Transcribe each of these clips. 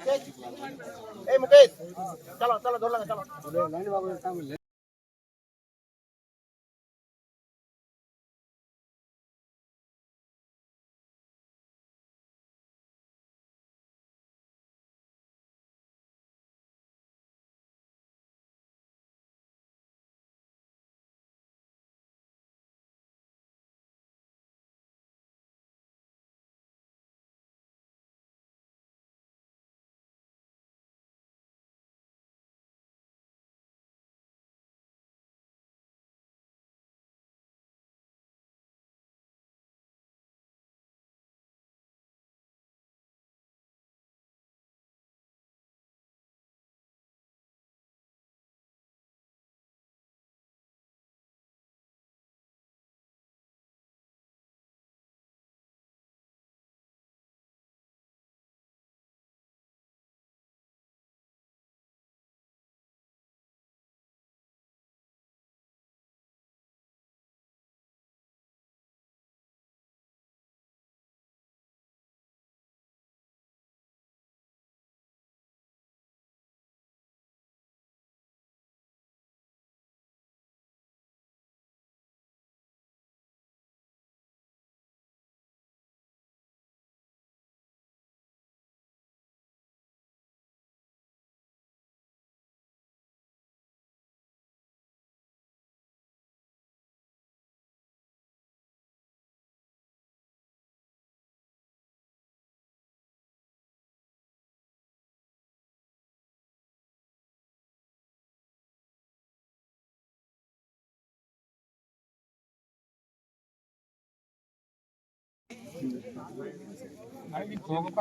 ए मुकेश चलो चलो धर लगा चलो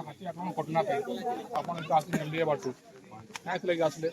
हाथी आक्रमण घटना आसले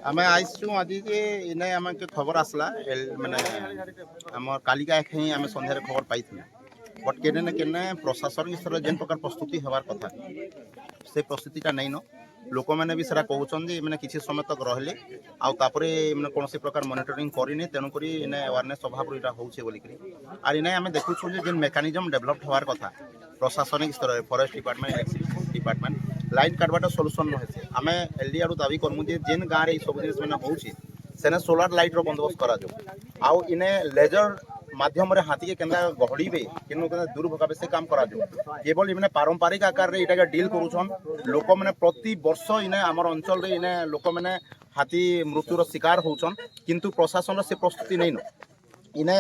आमे आइसु आज जे इने आमे के खबर आसला माने हमर कालिका एखै आमे संध्यारे खबर पाइथिला बट केने न केने प्रशासन स्तर जेन प्रकार प्रस्तुति हेबार कथा से प्रस्तुतिटा नै न लोक मैंने भी सेरा कहउछन जे माने किछि समय तक रहले आ तापरे माने कोनोसी प्रकार मॉनिटरिंग करिने तेनु करी इने अवेयरनेस अभाव इटा होउछे बोली करी आर इने आमे देखुछु जे जेन मेकानिज्म डेवलप होवार कथा प्रशासनिक स्तर रे forest department electricity department line काटबाटा सॉल्यूशन न हेसे आमे एलडी आरु दाबी करमु जे जेन गां रे सब जिनिस माने होउछे सेने सोलर लाइट रो बंदोबस्त करा जो आउ इने लेजर माध्यम रे हाथी के केंदा गहड़ीबे किनु केंदा दूर भगाबे से काम करा जो केवल इने पारंपरिक आकार रे इटा के डील करूछन लोक माने प्रति वर्ष इने हमर अंचल रे इने लोक माने हाथी मृत्यु रो शिकार होउछन किंतु प्रशासन से प्रस्तुति नै न इने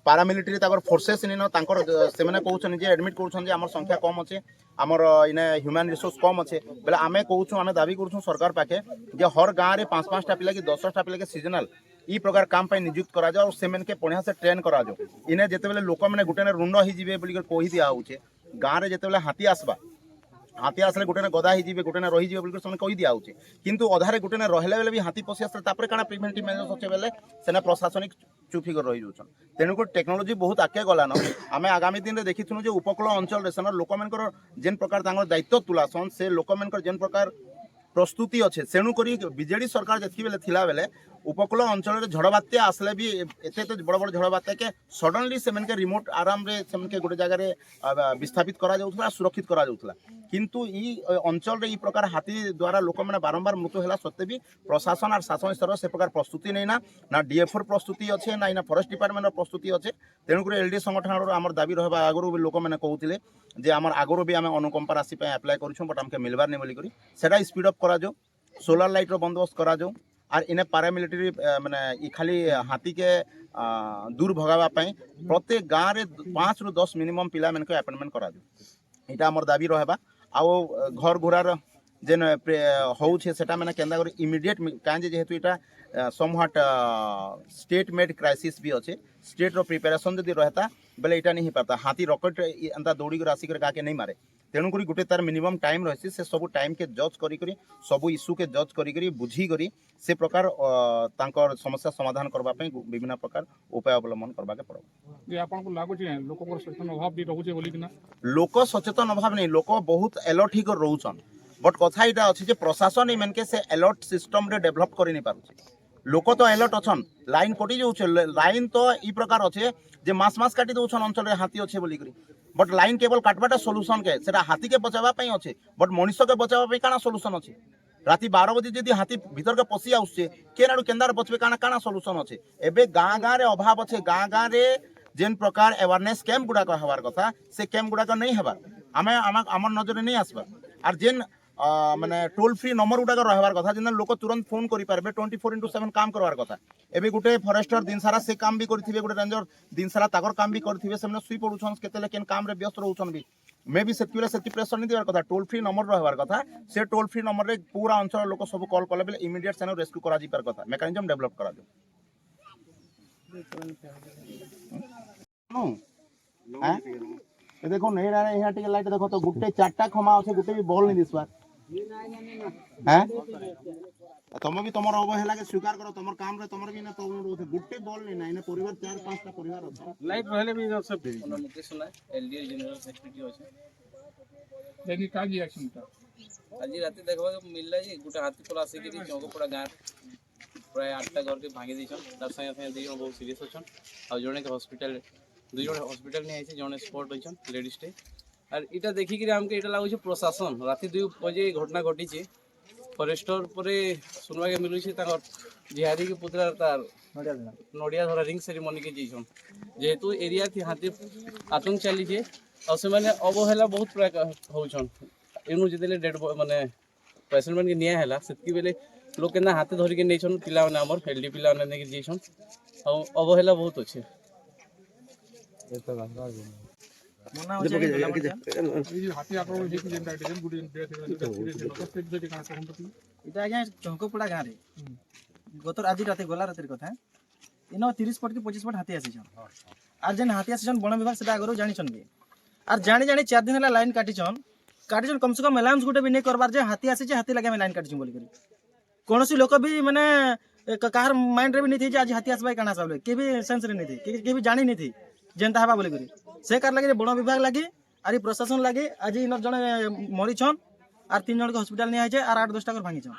पारामिलिटरी ताकर फोर्सेस नै न ताकर से माने कहउछन जे एडमिट करूछन जे हमर संख्या कम अछि हमर इने ह्यूमन रिसोर्स कम अछि बेला आमे कहउछु आमे दाबी करूछु सरकार पाखे जे हर गां रे 5-5 टा पिला कि 10 टा पिला के सीजनल ई प्रकार काम पे नियुक्त करा जाओ और सेमेन के बढ़िया से ट्रेन करा जाओ इने जेते बेले लोक माने गुटेने रुंड ही जिवे बोली कहि दिया होउछे गां रे जेते बेले हाथी आसबा हाथी आसले गुटेने गदा ही जिवे गुटेने रही जिवे बोली सने कहि दिया होउछे किंतु अधारे गुटेने रहले बेले भी हाथी पसी आसले तापरे काना प्रिवेंटिव मेजर्स होचे बेले सेना प्रशासनिक चुपी कर रही जोछन तेनु को टेक्नोलॉजी बहुत आके गला न आमे आगामी दिन रे देखिथुनु जे उपकूल अंचल रे सना लोक मानकर जेन प्रकार तांगर दायित्व तुलासन से लोक मानकर जेन प्रकार प्रस्तुति अच्छे सेणु करी बीजेडी सरकार जति बेले थिला बेले उपकूल अंचल रे झड़ बात्या आसले भी एते तो बड़ बड़ झड़ बात्या के सडनली सेमन के रिमोट आराम रे सेमन के गोटे जगह रे विस्थापित करा जाउथला सुरक्षित करा जाउथला किंतु ई अंचल रे ई प्रकार हाथी द्वारा लोक माने बारंबार मृत्यु होला सत्ते भी प्रशासन और शासन स्तर से प्रकार प्रस्तुति नै ना डीएफओ प्रस्तुति अच्छे ना फॉरेस्ट डिपार्टमेंट प्रस्तुति अच्छे तेणुक एलडी संगठन आमर दाबी रहा आगु भी लोक मैंने कहते जे आम आगु भी आम अनुकंपा राशि आप्लाय करूँ बट आमके मिलबार नहीं बोलिक सेटा स्पीड अप करा जाओ सोलार लाइट रो बंदोबस्त करा जाओ और इने पारामिलिटरी माने ई खाली हाथी के दूर भगावा प्रत्येक गाँव में 5 ରୁ 10 मिनिमम पिला मन को अपॉइंटमेंट करा जाओ इटा आमर दाबी रहबा आउ घर घुरार जेन होउछे सेटा माने केंदा कर इमीडिएट कांजे जेहेतु इटा समहाट स्टेट मेड क्राइसिस भी अच्छे स्टेट रो प्रिपेरेशन जदि रहता बेले इटा नहीं पाता हाथी रॉकेट एंता दौड़ी कर आसिक गाके नहीं मारे तेणु करी गोटे तार मिनिमम टाइम रही से सब टाइम के जज करी सब इश्यू के जज करी बुझी करी से प्रकार तांकर समस्या समाधान करबा पई विभिन्न प्रकार उपाय अवलंबन करबा के पड़ो जे आपन को लागो छै लोक को सचेतन अभाव भी रहू छै बोली कि ना लोक सचेतन अभाव नहीं लोक बहुत अलर्ट ही कर रहउछन बट कथा इटा अछि जे प्रशासन इ मेनके से अलर्ट सिस्टम रे डेवलप करि नहीं पारुछि लोक तो अलर्ट अछन लाइन कटि जाउछ लाइन तो ई प्रकार अच्छे जे मास मास काटी दउछन अंचल रे हाथी अच्छे बोली करी बट लाइन केबल काटवाटा सॉल्यूशन के सेटा हाथी के बचावा पई अछि बट मनुष्य के बचावा पई काना सॉल्यूशन अछि राति 12 बजे जदि हाथी भीतर के पसी आउछे केनाडु केंदार बचबे काना काना सॉल्यूशन अछि एबे गां गां रे अभाव अछि गां गां रे जेन प्रकार अवेयरनेस कैंप गुडा को हवार कथा से कैंप गुडा को नहीं हबार आमे हमर नजर नहीं आसबा आर जेन माने टोल फ्री नंबर गुडा रहबार कथा जेन लोक तुरंत फोन करि पारबे 24/7 काम करवार कथा एबे गुटे फॉरेस्टर दिन सारा से काम भी करथिबे गुटे रेंजर दिन सारा ताकर काम भी करथिबे सेमने सुई पडुछन केतेले केन काम रे व्यस्त रहउछन भी मे भी सेतिबेले सेति प्रेशर नहीं देवार कथा टोल फ्री नंबर रहबार कथा से टोल फ्री नंबर रे पूरा अंचल लोक सब कॉल कले बेले इमीडिएट सेनो रेस्क्यू करा जी पार कथा मेकानिज्म डेवलप करा दे हैं ए देखो नहीं रहा यहाँ टिके लाइट देखो तो गुटे चारटा खमा আছে गुटे भी बॉल नहीं दिसबार हैं तुम भी तुमर अवहेला के स्वीकार करो तुमर काम रे तुमर भी ना तुम रोथे गुटे बॉल नहीं ना इने परिवार 4-5 टा परिवार আছে लाइट रहले भी सब मुकेश सुना एलडीओ जनरल सेक्रेटरी अछि लेकिन का जी एक्शन था आज राति देखबा मिलला जे गुटे हाथी पर आसे कि चौकपड़ा गाँ प्राय 8टा घर के भांगी दैछन तार संगे संगे दुई जन बहुत सीरियस अछन आ जने के हॉस्पिटल दुई जन हॉस्पिटल नहीं आइছে जने स्पॉट होइछन लेडीज टे और इटा देखि कि हमके इटा लागो प्रशासन राति 2 बजे घटना घटी छे फॉरेस्टर परे सुनवा के मिलु छे ताकर जिहादी के पुत्र तार नडिया धरा रिंग सेरेमनी के जइछन जेहेतु एरिया थी हाथी आतंक चली छे और से माने अवहेला बहुत प्रकार होछन एनु जेतेले डेड माने पेशेंट मन के निया हैला सेतकी बेले लोग केना हाथे धरि के नेछन पिला माने हमर हेल्दी पिला माने ने के जइछन और अवहेला बहुत अछि हाथी आक्रमण जे जेन डाइटेशन गुडी डेथ এটা আজ্ঞা চঙ্কপড়া গাঁরে গতর আজি রাতে গলা রাতের কথা ইনো 30 ফট কি 25 ফট হাতি আসিছন আর যেন হাতি আসিছন বন বিভাগ সেটা আগরু জানিছন কি আর জানি জানি 4 দিন হলা লাইন কাটিছন কম সে কম এলাউন্স গুটে বি নাই করবার যে হাতি আসিছে হাতি লাগে আমি লাইন কাটিছু বলি করি কোনসি লোক বি মানে কাহার মাইন্ড রে বি নাই থি যে আজি হাতি আসবাই কানা সাবলে কে বি सेंस रे नै थी के बि जानि नै थी जेनता हबा बोली करी से कार लगे बन विभाग लगे आरी प्रशासन लगे आज इन जने मरीछन और 3 जन के हॉस्पिटल नहीं आइछे और 8-10 टा कर भांगी छन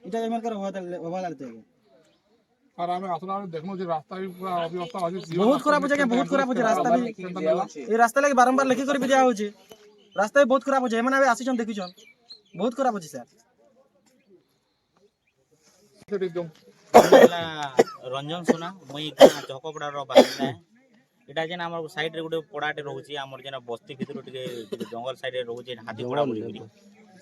इटा एमन कर होवा लागते और हमें असला देखनो जे रास्ता भी पूरा अव्यवस्था अछि बहुत खराब हो जाए बहुत खराब हो जाए रास्ता भी ए रास्ता लगे बारंबार लिखि कर भी दिया होछि रास्ता भी बहुत खराब हो जाए एमन आबे आसी छन देखि छन बहुत खराब होछि सर एकदम रंजन सुना मुई चौकपड़ा रो बासिंदा एटा जेन हमर साइड रे गुटे पड़ाटे रहउची हमर जेना बस्ती भीतर टिके जंगल साइड रे रहउची हाथी पड़ा बोली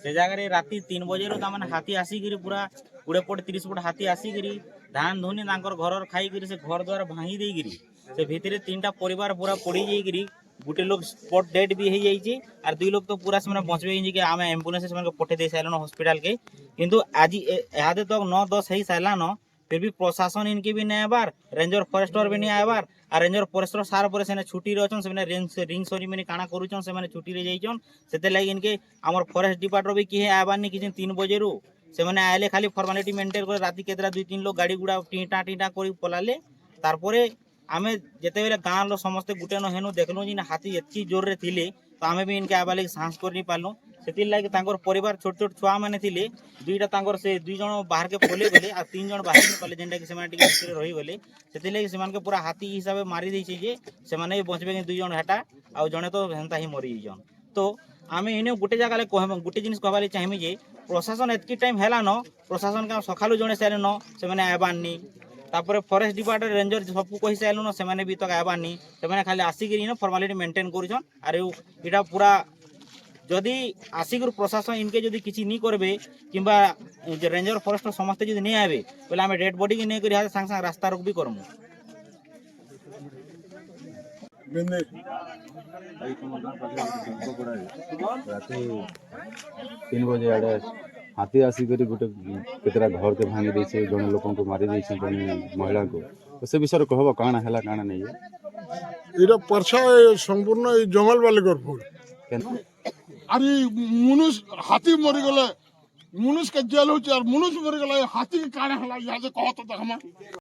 से जगह रे राती 3 बजे रो तामन हाथी आसी गिरी पूरा गुडे पट 30 फुट हाथी आसी गिरी धान धुनी तांकर घर खाई गिरी से घर द्वार भांगी दे गिरी से भीतर 3टा परिवार पूरा पड़ी जाई गिरी गुटे लोग स्पॉट डेड भी हे जाई और 2 लोग तो पूरा से बचबे कि आमे एम्बुलेंस से पठे दे साइलन हॉस्पिटल के किंतु आज यादे तक 9-10 ही साइलान फिर भी प्रशासन इनके भी नहीं आबार रेंजर फॉरेस्टर भी नहीं आबार और रेंजर फॉरेस्टर सार पर से छुट्टी रहछन से रिंग सेरेमनी काना करूछन से छुट्टी रे जाइछन सेते लागि इनके हमर फॉरेस्ट डिपार्टमेंट भी किहे आबार नि कि 3 बजे रो से माने आइले खाली फॉर्मालिटी मेंटेन करे राति केतरा 2-3 लोग गाड़ी गुडा टीटा टीटा करी पलाले तारपरे आमे जेते बेले गां लो समस्त गुटे न हेनु देखलो जिन हाथी एतकी जोर रे थिले तो आमे भी इनके आबाले सांस कर नि पालो सेति लागि तांकर परिवार छोट छोट छुआ माने थिले दुईटा तांकर से 2 जण बाहर के पले गेले आ 3 जण बाहर के पले जेंटा कि से माने टिके भीतर रही गेले सेति लागि से माने के पूरा हाथी हिसाब मारी दै छै जे से माने बचबे 2 जण हटा आ जणे तो हेंता ही मरि जन तो आमे इने गुटे जगह ले कहम गुटे जिनिस कहबाले चाहमी जे प्रशासन एतकी टाइम हेला न प्रशासन का सखालु जणे सारे न से माने आबानी तापर फॉरेस्ट डिपार्टमेंट रेंजर सबको कहि साइलु न से माने भी तक आबानी से माने खाली आसी गिरी न फॉर्मालिटी मेंटेन करिछन आरे इटा पूरा जदि आसिक प्रशासन इनके जदि किछि नहीं करबे किंबा रेंजर फॉरेस्ट समस्त जदि नहीं आबे बोले आमे डेड बॉडी के नहीं करी हाथ संग संग रास्ता रोक भी करमु राति 3 बजे आड़े हाथी आसिक गोटे केतरा घर के भांगी देछे जने लोकन को मारी देछे जने महिला को तो से विषय कहबो काना हैला काना नहीं एटा परछा संपूर्ण जंगल वाले कर फूल अरे मनुष्य हाथी मरी गले मनुष्य के जेल हो मुनुष मरी गले हाथी के काने हला यहाँ से कहत हम